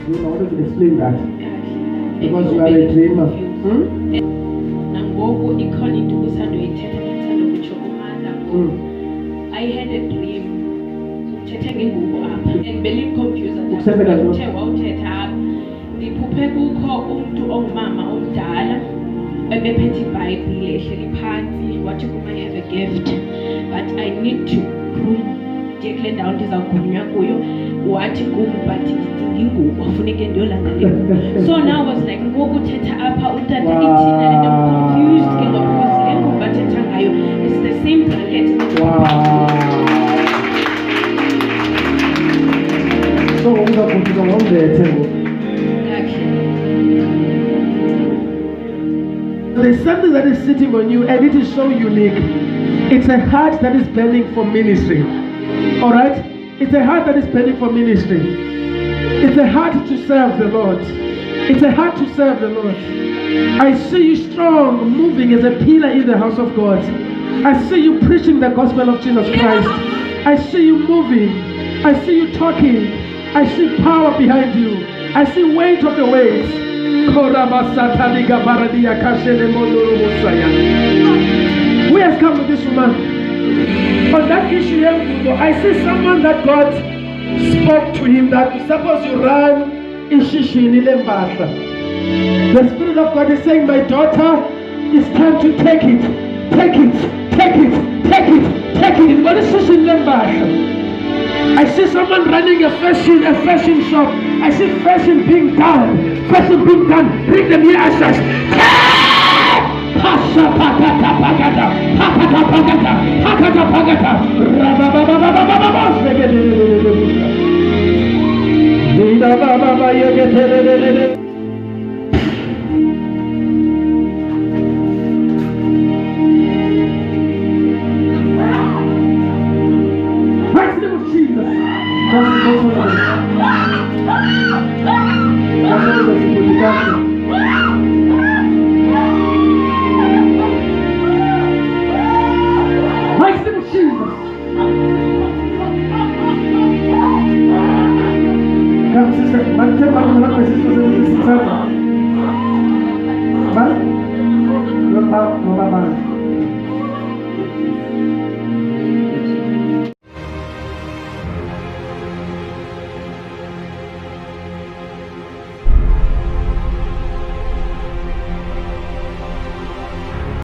dream? I want to explain that. Because you are a dreamer. I had a dream. And believe confused. Bephethe iBhayibhile ehleli phansi wathi kuma have a gift but I need to ndiye kule ndawo ndizawugunywa kuyo wathi kum but ndidinga ingubo funeke ndiyolanda le ngubo. So now I was like ngoku uthetha apha utata ithina and I'm confused ke ngoku because le ngubo athetha ngayo is the same blanket. So uzakuthi ngomdethe ngoku. There's something that is sitting on you and it is so unique. It's a heart that is burning for ministry. Alright? It's a heart that is burning for ministry. It's a heart to serve the Lord. It's a heart to serve the Lord. I see you strong, moving as a pillar in the house of God. I see you preaching the gospel of Jesus Christ. I see you moving. I see you talking. I see power behind you. I see weight of the weight. Who has come with this woman? On that issue, I see someone that God spoke to him that suppose you run the Spirit of God is saying, my daughter, it's time to take it. Take it. Take it. Take it. Take it. I see someone running a fashion shop. I see fashion being done. Fashion being done. Bring them here, ushers. Pasha pakata pakata. Pakata pakata. Pakata pakata. Rabababababababa. Dinda baba yegetelelele.